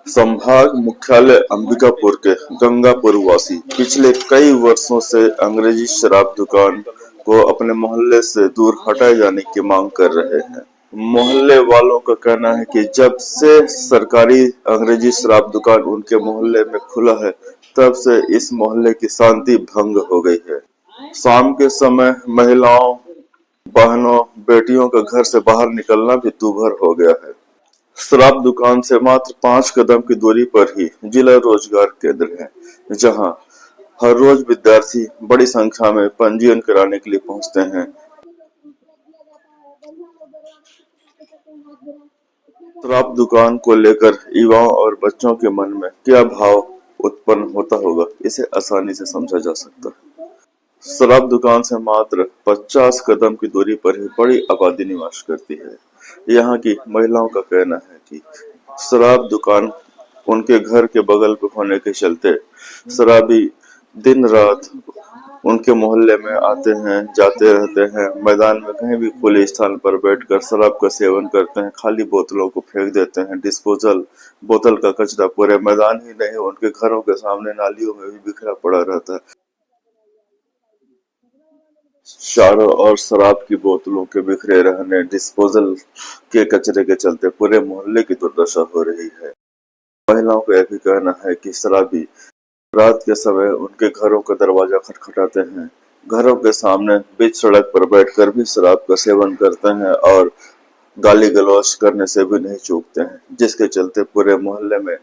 संभाग मुख्यालय अंबिकापुर के गंगापुर वासी पिछले कई वर्षों से अंग्रेजी शराब दुकान को अपने मोहल्ले से दूर हटाए जाने की मांग कर रहे हैं। मोहल्ले वालों का कहना है कि जब से सरकारी अंग्रेजी शराब दुकान उनके मोहल्ले में खुला है, तब से इस मोहल्ले की शांति भंग हो गई है। शाम के समय महिलाओं, बहनों, बेटियों का घर से बाहर निकलना भी दूभर हो गया है। शराब दुकान से मात्र 5 कदम की दूरी पर ही जिला रोजगार केंद्र है, जहां हर रोज विद्यार्थी बड़ी संख्या में पंजीयन कराने के लिए पहुंचते हैं। शराब दुकान को लेकर युवाओं और बच्चों के मन में क्या भाव उत्पन्न होता होगा, इसे आसानी से समझा जा सकता है। शराब दुकान से मात्र 50 कदम की दूरी पर ही बड़ी आबादी निवास करती है। यहाँ की महिलाओं का कहना है कि शराब दुकान उनके घर के बगल पे होने के चलते शराबी दिन रात उनके मोहल्ले में आते हैं, जाते रहते हैं। मैदान में कहीं भी खुले स्थान पर बैठकर शराब का सेवन करते हैं, खाली बोतलों को फेंक देते हैं। डिस्पोजल बोतल का कचरा पूरे मैदान ही नहीं, उनके घरों के सामने नालियों में भी बिखरा पड़ा रहता है। चारों ओर शराब की बोतलों के बिखरे रहने, डिस्पोजल के कचरे के चलते पूरे मोहल्ले की दुर्दशा हो रही है। महिलाओं का यह भी कहना है कि शराबी रात के समय उनके घरों का दरवाजा खटखटाते हैं, घरों के सामने बीच सड़क पर बैठकर भी शराब का सेवन करते हैं और गाली गलौज करने से भी नहीं चूकते हैं, जिसके चलते पूरे मोहल्ले में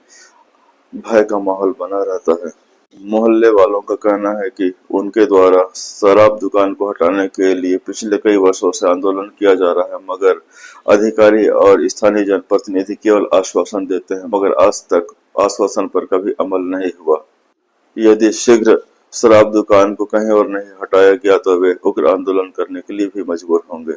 भय का माहौल बना रहता है। मोहल्ले वालों का कहना है कि उनके द्वारा शराब दुकान को हटाने के लिए पिछले कई वर्षों से आंदोलन किया जा रहा है, मगर अधिकारी और स्थानीय जनप्रतिनिधि केवल आश्वासन देते हैं, मगर आज तक आश्वासन पर कभी अमल नहीं हुआ। यदि शीघ्र शराब दुकान को कहीं और नहीं हटाया गया तो वे उग्र आंदोलन करने के लिए भी मजबूर होंगे।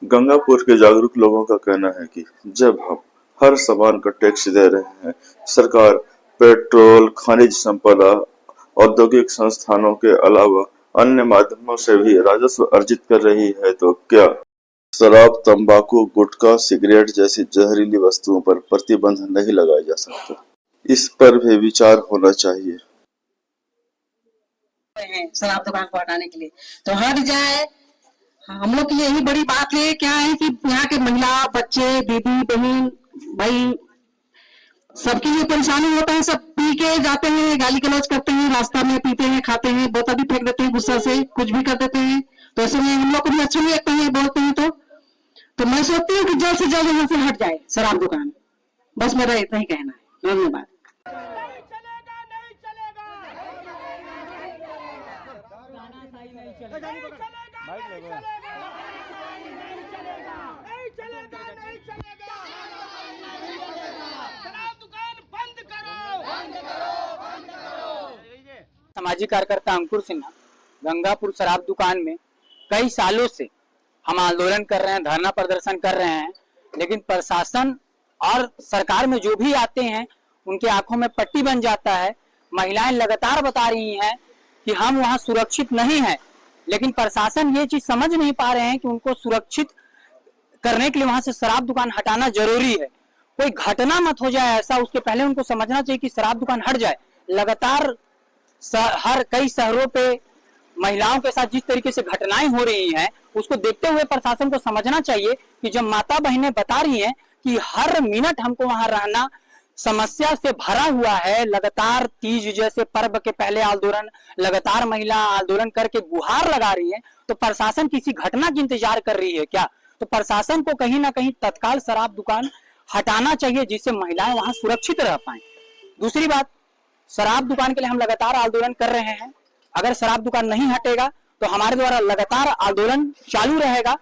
गंगापुर के जागरूक लोगों का कहना है कि जब हम हर सामान का टैक्स दे रहे हैं, सरकार पेट्रोल, खनिज संपदा, औद्योगिक संस्थानों के अलावा अन्य माध्यमों से भी राजस्व अर्जित कर रही है, तो क्या शराब, तंबाकू, गुटखा, सिगरेट जैसी जहरीली वस्तुओं पर प्रतिबंध नहीं लगाया जा सकता? इस पर भी विचार होना चाहिए। शराब दुकान को हटाने के लिए तो हट जाए। हम लोग की यही बड़ी बात है, क्या है कि यहाँ के महिला, बच्चे, दीदी, बहन, भाई, सबके लिए परेशानी होता है। सब पी के जाते हैं, गाली गलौज करते हैं, रास्ता में पीते हैं, खाते हैं, बोतल भी फेंक देते हैं, गुस्सा से कुछ भी कर देते हैं। तो ऐसे में हम लोग को भी अच्छा नहीं लगता है, बोलते हैं तो मैं सोचती हूँ कि जल्द से जल्द यहाँ से हट जाए शराब दुकान। बस मेरा इतना ही कहना है। धन्यवाद। सामाजिक कार्यकर्ता अंकुर सिन्हा गंगापुर शराब दुकान में कई सालों से हम आंदोलन कर रहे हैं, धरना प्रदर्शन कर रहे हैं, लेकिन प्रशासन और सरकार में जो भी आते हैं उनके आंखों में पट्टी बन जाता है। महिलाएं लगातार बता रही हैं कि हम वहां सुरक्षित नहीं हैं, लेकिन प्रशासन ये चीज समझ नहीं पा रहे हैं कि उनको सुरक्षित करने के लिए वहां से शराब दुकान हटाना जरूरी है। कोई घटना मत हो जाए ऐसा, उसके पहले उनको समझना चाहिए कि शराब दुकान हट जाए। लगातार हर कई शहरों पे महिलाओं के साथ जिस तरीके से घटनाएं हो रही हैं, उसको देखते हुए प्रशासन को समझना चाहिए कि जब माता बहनें बता रही हैं कि हर मिनट हमको वहां रहना समस्या से भरा हुआ है, लगातार तीज जैसे पर्व के पहले आंदोलन, लगातार महिला आंदोलन करके गुहार लगा रही है, तो प्रशासन किसी घटना की इंतजार कर रही है क्या? तो प्रशासन को कहीं ना कहीं तत्काल शराब दुकान हटाना चाहिए, जिससे महिलाएं वहां सुरक्षित रह पाए। दूसरी बात, शराब दुकान के लिए हम लगातार आंदोलन कर रहे हैं। अगर शराब दुकान नहीं हटेगा तो हमारे द्वारा लगातार आंदोलन चालू रहेगा।